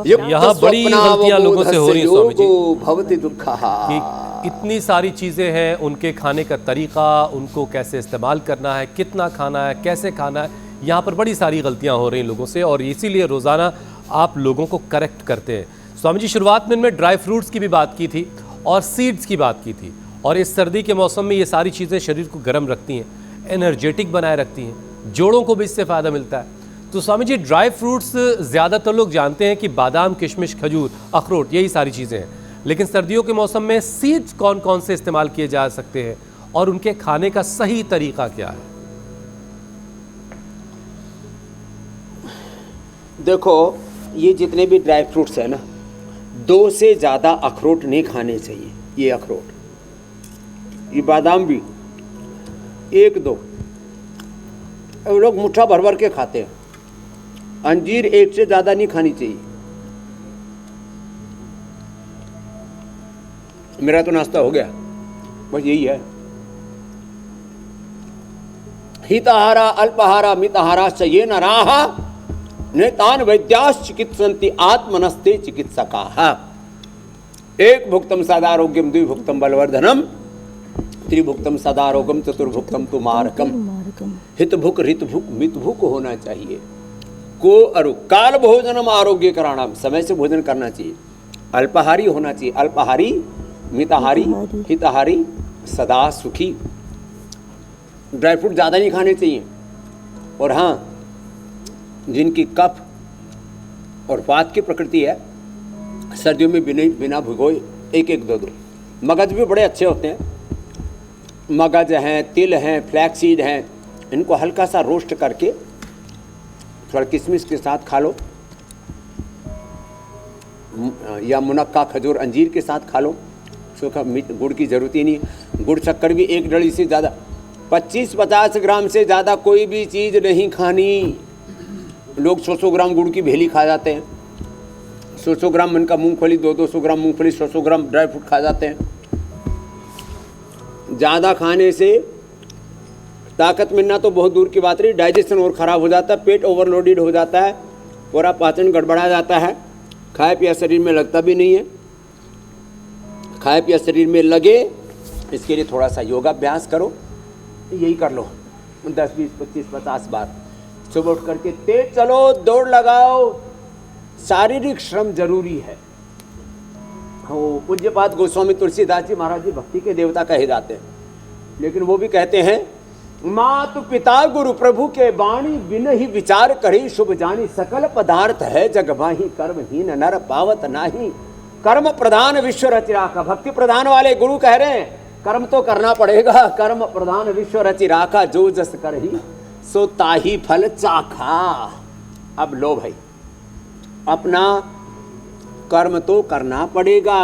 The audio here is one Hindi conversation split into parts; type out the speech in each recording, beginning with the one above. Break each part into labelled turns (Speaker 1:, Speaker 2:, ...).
Speaker 1: यहाँ बड़ी गलतियां लोगों से हो रही है स्वामी जी
Speaker 2: भवति दुःखः।
Speaker 1: कि इतनी सारी चीज़ें हैं, उनके खाने का तरीका, उनको कैसे इस्तेमाल करना है, कितना खाना है, कैसे खाना है, यहाँ पर बड़ी सारी गलतियाँ हो रही हैं लोगों से, और इसीलिए रोज़ाना आप लोगों को करेक्ट करते हैं। स्वामी जी, शुरुआत में इनमें ड्राई फ्रूट्स की भी बात की थी और सीड्स की बात की थी, और इस सर्दी के मौसम में ये सारी चीज़ें शरीर को गर्म रखती हैं, एनर्जेटिक बनाए रखती हैं, जोड़ों को भी इससे फ़ायदा मिलता है। तो स्वामी जी, ड्राई फ्रूट्स ज़्यादातर लोग जानते हैं कि बादाम, किशमिश, खजूर, अखरोट, यही सारी चीज़ें हैं, लेकिन सर्दियों के मौसम में सीड्स कौन कौन से इस्तेमाल किए जा सकते हैं और उनके खाने का सही तरीका क्या है?
Speaker 2: देखो, ये जितने भी ड्राई फ्रूट्स हैं ना, 2 से ज़्यादा अखरोट नहीं खाने चाहिए। ये अखरोट, ये बादाम भी 1-2 लोग मुट्ठा भर भर के खाते हैं। अंजीर 1 से ज़्यादा नहीं खानी चाहिए। मेरा तो नाश्ता हो गया, बस यही है। हिताहारा अल्पाहारा मिताहाराश्च ये नराः नेतान वैद्याश्च चिकित्सन्ति आत्मनस्ते चिकित्सकाः। 1 भुक्तम सदारोग्यम, 2 भुक्तम बलवर्धनम, 3 भुक्तम सदारोग्यम, 4 भुक्तम तु मारकम। हित भुक रित भुक मित भुक होना चाहिए। को अरु काल भोजनम आरोग्य कराणाम, समय से भोजन करना चाहिए। अल्पाहारी होना चाहिए, अल्पाहारी, मिताहारी, हिताहारी, सदा सुखी। ड्राई फ्रूट ज़्यादा नहीं खाने चाहिए। और हाँ, जिनकी कफ और वात की प्रकृति है, सर्दियों में बिना भिगोए 1-1, 2-2 मगज भी बड़े अच्छे होते हैं। मगज हैं, तिल हैं, फ्लैक्सीड हैं, इनको हल्का सा रोस्ट करके थोड़ा किशमिश के साथ खा लो, या मुनक्का, खजूर, अंजीर के साथ खा लो। सूखा गुड़ की ज़रूरत ही नहीं है। गुड़ शक्कर भी 1 डली से ज़्यादा, 25-50 ग्राम से ज़्यादा कोई भी चीज़ नहीं खानी। लोग 100 ग्राम गुड़ की भेली खा जाते हैं, 100 ग्राम मन का मूंगफली, 200 ग्राम मूंगफली, 100 ग्राम ड्राई फ्रूट खा जाते हैं। ज़्यादा खाने से ताकत मिलना तो बहुत दूर की बात रही, डाइजेशन और ख़राब हो जाता है, पेट ओवरलोडेड हो जाता है, पूरा पाचन गड़बड़ा जाता है, खाया पिया शरीर में लगता भी नहीं है। खाया पिया शरीर में लगे, इसके लिए थोड़ा सा योगाभ्यास करो। यही कर लो 10, 20, 25, 50 बार। सुबह उठ करके तेज चलो, दौड़ लगाओ, शारीरिक श्रम जरूरी है। हो, पूज्यपाद गोस्वामी तुलसीदास जी महाराज जी भक्ति के देवता कहे जाते हैं, लेकिन वो भी कहते हैं, मातु पिता गुरु प्रभु के वाणी बिन ही विचार करी शुभ जानी, सकल पदार्थ है जग माही कर्महीन नर पावत नाही, कर्म प्रधान विश्व रचिरा का। भक्ति प्रधान वाले गुरु कह रहे हैं कर्म तो करना पड़ेगा, कर्म प्रधान विश्व रचिरा का, जो जस कर ही सो ताही फल चाखा। अब लो भाई, अपना कर्म तो करना पड़ेगा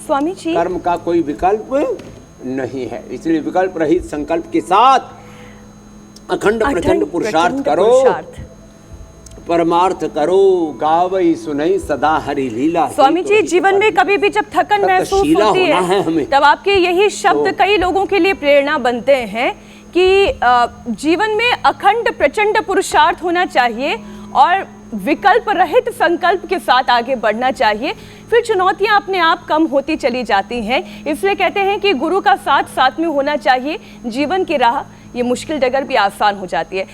Speaker 3: स्वामी जी।
Speaker 2: कर्म का कोई विकल्प नहीं है, इसलिए विकल्प रहित संकल्प के साथ अखंड प्रचंड पुरुषार्थ करो, परमार्थ करो, गावई सुनई सदा हरि लीला।
Speaker 3: स्वामी जी, जीवन में कभी भी जब थकन महसूस होती है, तब आपके यही शब्द कई लोगों के लिए प्रेरणा बनते हैं कि जीवन में अखंड प्रचंड पुरुषार्थ होना चाहिए और विकल्प रहित संकल्प के साथ आगे बढ़ना चाहिए, फिर चुनौतियां अपने आप कम होती चली जाती हैं। इसलिए कहते हैं कि गुरु का साथ साथ में होना चाहिए, जीवन की राह ये मुश्किल डगर भी आसान हो जाती है।